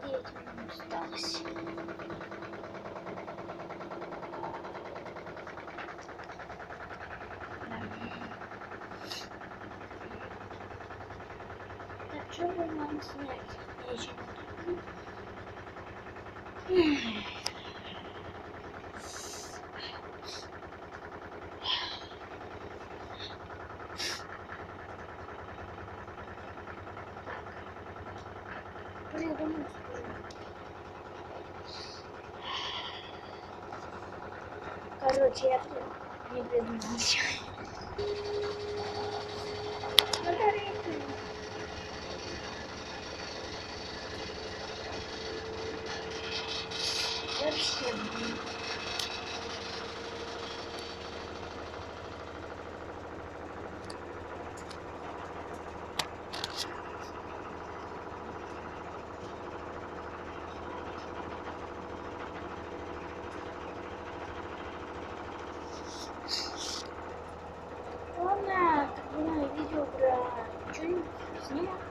9 минут осталось. Так, что бы нам снять? Нечего. Придумал. Короче, я не придумал ничего. Вообще. Ладно, видео про что-нибудь сниму.